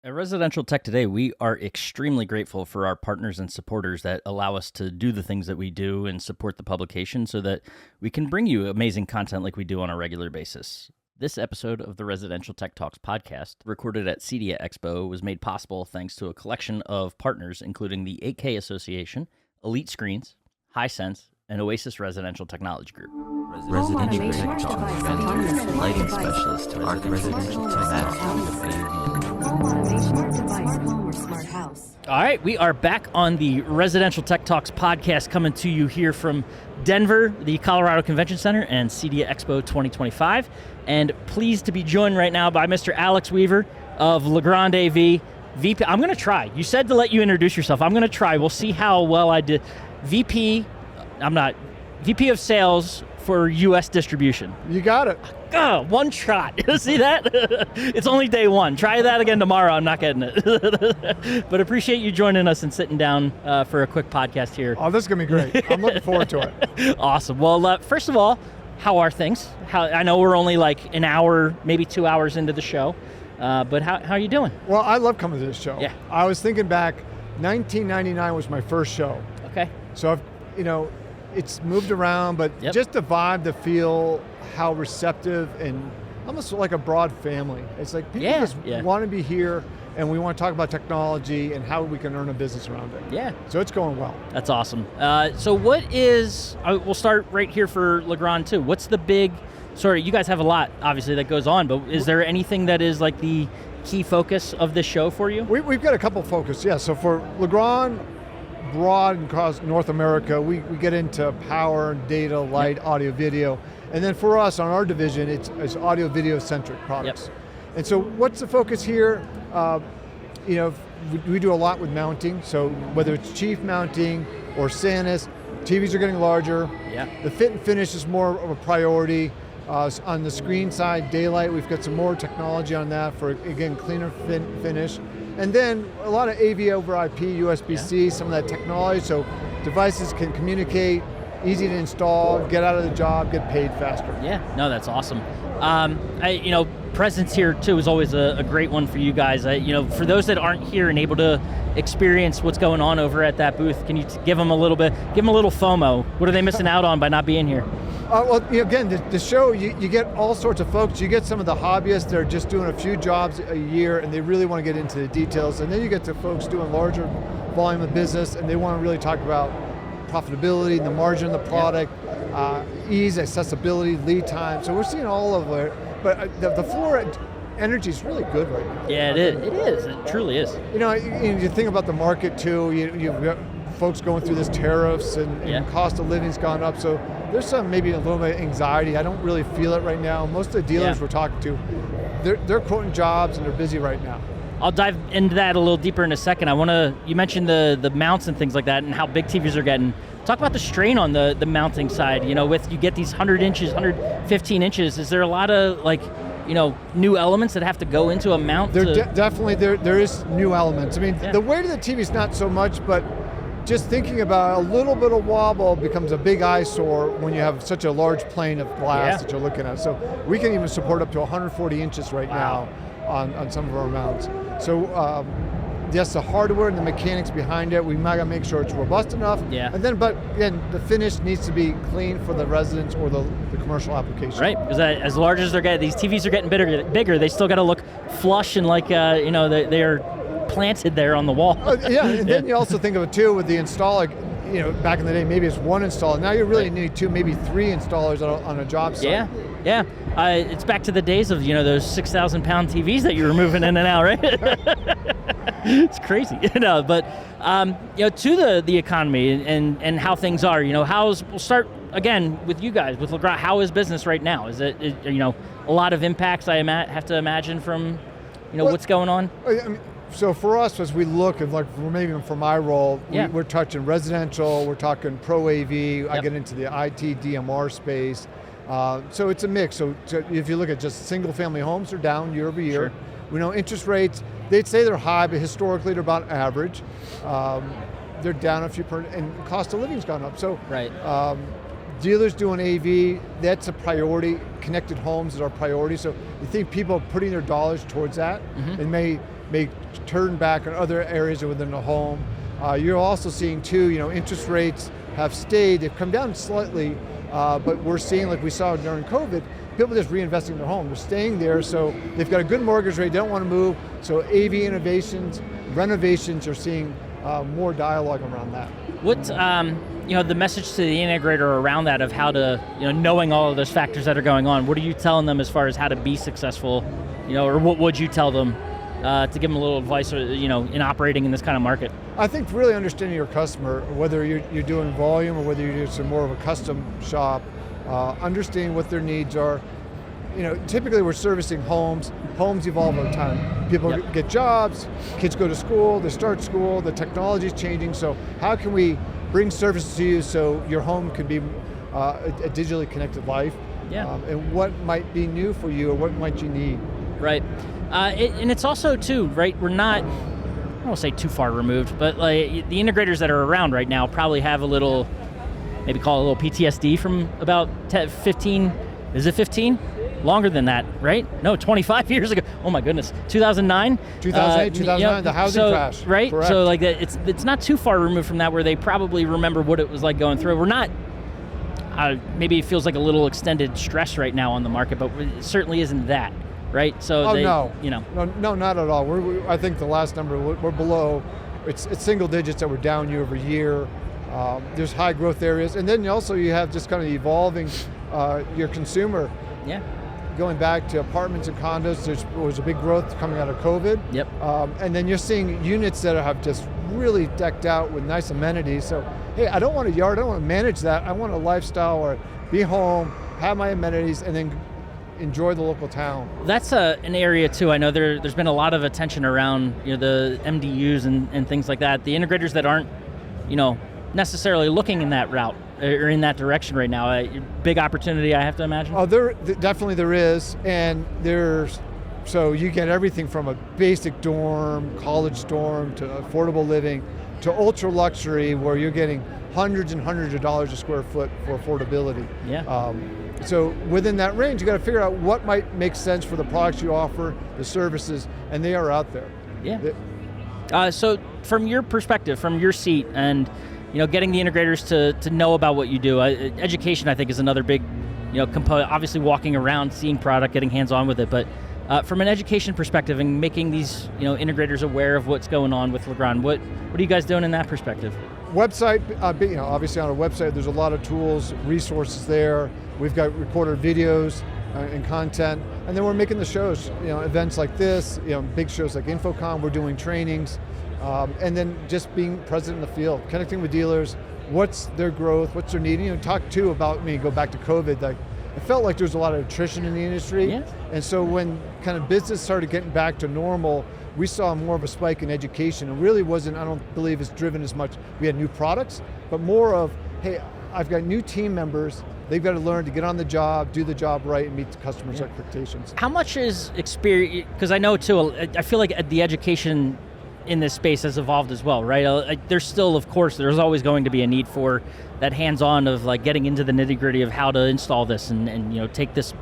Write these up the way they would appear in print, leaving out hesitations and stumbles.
At Residential Tech Today, we are extremely grateful for our partners and supporters that allow us to do the things that we do and support the publication so that we can bring you amazing content like we do on a regular basis. This episode of the Residential Tech Talks podcast, recorded at CEDIA Expo, was made possible thanks to a collection of partners, including the 8K Association, Elite Screens, Hisense, and Oasis Residential Technology Group. Residential Tech Talks, lighting specialist, residential All right, we are back on the Residential Tech Talks podcast, coming to you here from Denver, the Colorado Convention Center, and CEDIA Expo 2025. And pleased to be joined right now by Mr. Alex Weaver of Legrand AV. VP, I'm going to try. You said to let you introduce yourself. I'm going to try. We'll see how well I did. VP of Sales for U.S. Distribution. You got it. Oh, one shot. See that? It's only day one. Try that again tomorrow. I'm not getting it. But appreciate you joining us and sitting down for a quick podcast here. Oh, this is going to be great. I'm looking forward to it. Awesome. Well, first of all, how are things? I know we're only like an hour, maybe 2 hours into the show, but how are you doing? Well, I love coming to this show. Yeah. I was thinking back, 1999 was my first show. Okay. So, it's moved around, but just the vibe, the feel, how receptive, and almost like a broad family. It's like people just want to be here, and we want to talk about technology and how we can earn a business around it. Yeah. So it's going well. That's awesome. So what is, we'll start right here for Legrand too. What's the big, you guys have a lot, obviously, that goes on, but is there anything that is like the key focus of this show for you? We've got a couple focus, yeah. So for Legrand, broad and across North America, we get into power, data, light, audio, video. And then for us, on our division, it's audio, video centric products. And so what's the focus here? We do a lot with mounting. So whether it's Chief mounting or Sanus, TVs are getting larger. Yeah. The fit and finish is more of a priority. On the screen side, daylight, we've got some more technology on that for, again, cleaner finish. And then a lot of AV over IP, USB-C, some of that technology, so devices can communicate, easy to install, get out of the job, get paid faster. Yeah, no, that's awesome. Presence here too is always a great one for you guys. For those that aren't here and able to experience what's going on over at that booth, can you give them a little FOMO? What are they missing out on by not being here? Again, the show, you get all sorts of folks. You get some of the hobbyists that are just doing a few jobs a year and they really want to get into the details. And then you get to folks doing larger volume of business and they want to really talk about profitability, the margin of the product, ease, accessibility, lead time. So we're seeing all of it. But the floor energy is really good right now. Yeah, it is. It truly is. You think about the market too. You've got folks going through this tariffs and cost of living's gone up. So there's some maybe a little bit of anxiety. I don't really feel it right now. Most of the dealers we're talking to, they're quoting jobs and they're busy right now. I'll dive into that a little deeper in a second. You mentioned the mounts and things like that and how big TVs are getting. Talk about the strain on the mounting side. With you get these 100 inches, 115 inches. Is there a lot of new elements that have to go into a mount? Definitely there is new elements. I mean, the weight of the TV is not so much, but just thinking about a little bit of wobble becomes a big eyesore when you have such a large plane of glass that you're looking at. So we can even support up to 140 inches right now on some of our mounts. So yes, the hardware and the mechanics behind it, we might gotta make sure it's robust enough. Yeah. And then, but again, the finish needs to be clean for the residents or the commercial application. Right, because as large as they're getting, these TVs are getting bigger. They still got to look flush and like they are planted there on the wall. And then you also think of it too with the installer. Back in the day, maybe it's one installer. Now you really need 2, maybe 3 installers on a job site. Yeah. It's back to the days of those 6,000-pound TVs that you were moving in and out, right? It's crazy, But to the economy and how things are. We'll start again with you guys with Legrand. How is business right now? Is it a lot of impacts? I have to imagine from what's going on. So for us, as we look at maybe for my role, we're touching residential, we're talking pro AV. I get into the IT DMR space. So it's a mix. So if you look at just single family homes, they're down year over year. Sure. We know interest rates, they'd say they're high, but historically they're about average. They're down a few and cost of living's gone up. So dealers doing AV, that's a priority. Connected homes is our priority. So you think people are putting their dollars towards that. They may may turn back on other areas within the home. You're also seeing too, interest rates have stayed, they've come down slightly, but we're seeing, like we saw during COVID, people just reinvesting in their home. They're staying there, so they've got a good mortgage rate, they don't want to move. So AV innovations, renovations, are seeing more dialogue around that. What, the message to the integrator around that of how to, knowing all of those factors that are going on, what are you telling them as far as how to be successful, or what would you tell them to give them a little advice, in operating in this kind of market? I think really understanding your customer, whether you're doing volume or whether you're doing more of a custom shop, understanding what their needs are. Typically we're servicing homes. Homes evolve over time. People get jobs, kids go to school, they start school, the technology's changing, so how can we bring services to you so your home can be a digitally connected life? Yeah. And what might be new for you or what might you need? Right. And it's also too, right, we're not, I won't say too far removed, but like the integrators that are around right now probably have a little, maybe call it a little PTSD from about 15, is it 15? Longer than that, right? No, 25 years ago. Oh my goodness, 2009? 2008, 2009, the housing crash. Right, Correct. so like it's not too far removed from that where they probably remember what it was like going through. We're not, maybe it feels like a little extended stress right now on the market, but it certainly isn't that. Right, so no, not at all. I think the last number we're below. It's single digits that we're down year over year. There's high growth areas, and then also you have just kind of evolving your consumer. Yeah. Going back to apartments and condos, there was a big growth coming out of COVID. Yep. And then you're seeing units that have just really decked out with nice amenities. So, hey, I don't want a yard. I don't want to manage that. I want a lifestyle or be home, have my amenities, and then enjoy the local town. That's an area too. I know there's been a lot of attention around the MDUs and things like that. The integrators that aren't necessarily looking in that route or in that direction right now. Big opportunity, I have to imagine. Oh, definitely there is, and so you get everything from a basic dorm, college dorm, to affordable living, to ultra luxury, where you're getting hundreds and hundreds of dollars a square foot for affordability. Yeah. So within that range, you got to figure out what might make sense for the products you offer, the services, and they are out there. Yeah. So from your perspective, from your seat, and getting the integrators to know about what you do, education I think is another big component. Obviously, walking around, seeing product, getting hands-on with it, but from an education perspective and making these integrators aware of what's going on with Legrand, what are you guys doing in that perspective? Website, obviously on our website, there's a lot of tools, resources there. We've got recorded videos and content, and then we're making the shows, events like this, big shows like InfoComm, we're doing trainings, and then just being present in the field, connecting with dealers, what's their growth, what's their need. Talk too about go back to COVID, like it felt like there was a lot of attrition in the industry, and so when kind of business started getting back to normal, we saw more of a spike in education. It really wasn't, I don't believe it's driven as much, we had new products, but more of, hey, I've got new team members, they've got to learn to get on the job, do the job right, and meet the customers' expectations. How much is experience, because I know too, I feel like the education in this space has evolved as well, right? There's still, of course, there's always going to be a need for that hands-on of like getting into the nitty-gritty of how to install this and take this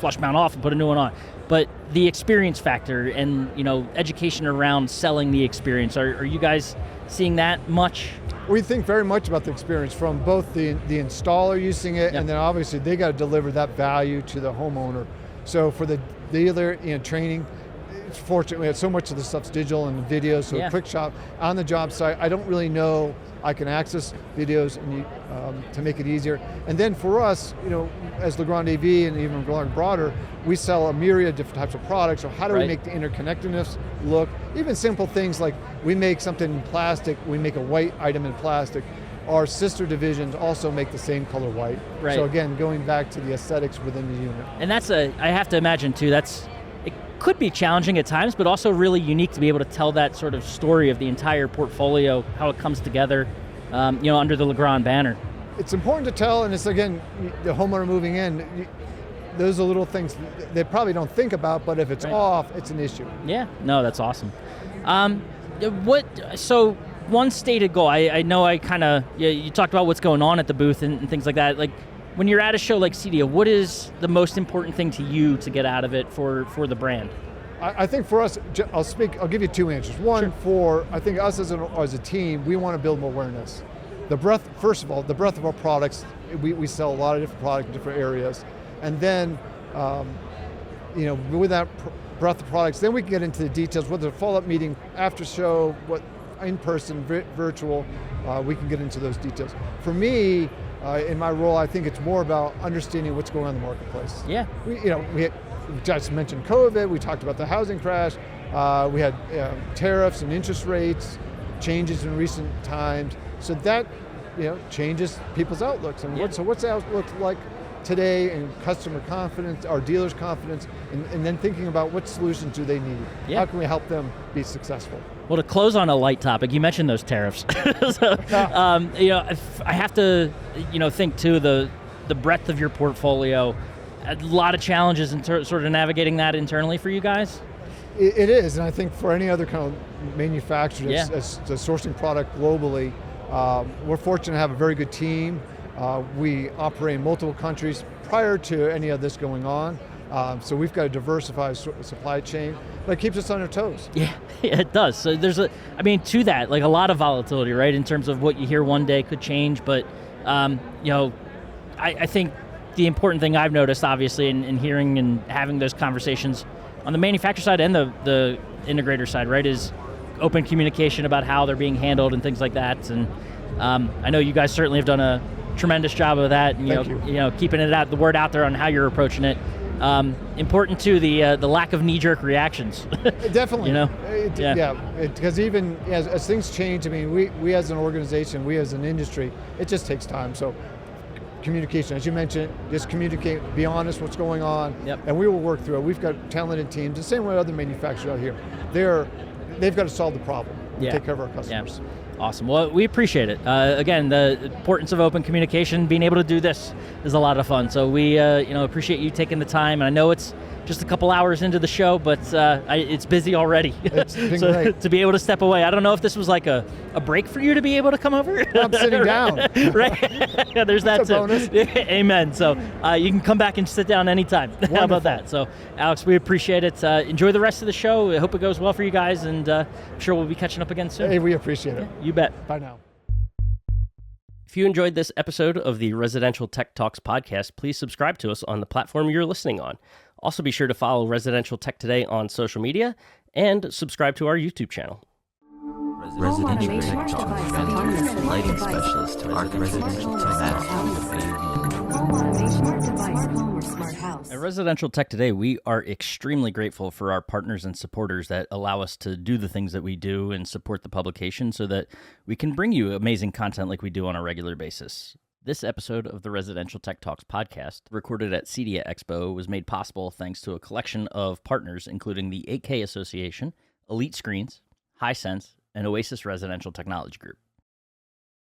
flush mount off and put a new one on. But the experience factor and education around selling the experience, are you guys seeing that much? We think very much about the experience from both the installer using it, and then obviously they got to deliver that value to the homeowner. So for the dealer, training, it's fortunate we have so much of the stuff's digital and videos, so a quick shop on the job site. I don't really know, I can access videos and to make it easier. And then for us, as Legrand AV and even Legrand broader, we sell a myriad of different types of products. So how do we make the interconnectedness look? Even simple things like we make something in plastic, we make a white item in plastic. Our sister divisions also make the same color white. Right. So again, going back to the aesthetics within the unit. And that's I have to imagine too, it could be challenging at times, but also really unique to be able to tell that sort of story of the entire portfolio, how it comes together, under the Legrand banner. It's important to tell, and it's again, the homeowner moving in, those are little things they probably don't think about, but if it's off, it's an issue. Yeah, no, that's awesome. So one stated goal, I know you talked about what's going on at the booth and things like that. Like when you're at a show like CEDIA, what is the most important thing to you to get out of it for the brand? I think for us, I'll give you two answers. One, I think us as a team, we want to build more awareness. First of all, the breadth of our products, we sell a lot of different products in different areas. And then, with that breadth of products, then we can get into the details, whether a follow-up meeting, after show, what in-person, virtual, we can get into those details. For me, in my role, I think it's more about understanding what's going on in the marketplace. Yeah. We just mentioned COVID, we talked about the housing crash, we had tariffs and interest rates, changes in recent times. So that changes people's outlooks. And what's the outlook like today, and customer confidence, our dealers' confidence, and then thinking about what solutions do they need? Yeah. How can we help them be successful? Well, to close on a light topic, you mentioned those tariffs. So, I have to, think too, the breadth of your portfolio, a lot of challenges in sort of navigating that internally for you guys. It is, and I think for any other kind of manufacturer that's sourcing product globally, we're fortunate to have a very good team. We operate in multiple countries prior to any of this going on. So we've got a diversified supply chain that keeps us on our toes. Yeah, it does. So there's to that, like a lot of volatility, right? In terms of what you hear one day could change, but I think the important thing I've noticed, obviously, in hearing and having those conversations on the manufacturer side and the integrator side, right, is open communication about how they're being handled and things like that. And I know you guys certainly have done a tremendous job of that. And, keeping the word out there on how you're approaching it. Important too, the lack of knee-jerk reactions. Definitely. Because even as things change, we as an organization, we as an industry, it just takes time. So communication, as you mentioned, just communicate, be honest what's going on, and we will work through it. We've got talented teams, the same way other manufacturers out here. They've got to solve the problem, take care of our customers. Yeah. Awesome. Well, we appreciate it. Again, the importance of open communication, being able to do this is a lot of fun. So we appreciate you taking the time. And I know it's just a couple hours into the show, but it's busy already. It's been so great. To be able to step away, I don't know if this was like a break for you to be able to come over. I'm sitting down. Right? Yeah, there's that That's a too. bonus. Amen. So you can come back and sit down anytime. How about that? So Alex, we appreciate it. Enjoy the rest of the show. I hope it goes well for you guys, and I'm sure we'll be catching up again soon. Hey, we appreciate it. Yeah, you bet. Bye now. If you enjoyed this episode of the Residential Tech Talks podcast, please subscribe to us on the platform you're listening on. Also, be sure to follow Residential Tech Today on social media and subscribe to our YouTube channel. Residential Tech Talk, lighting specialist, residential tech. At Residential Tech Today, we are extremely grateful for our partners and supporters that allow us to do the things that we do and support the publication so that we can bring you amazing content like we do on a regular basis. This episode of the Residential Tech Talks podcast, recorded at CEDIA Expo, was made possible thanks to a collection of partners, including the 8K Association, Elite Screens, Hisense, and Oasis Residential Technology Group.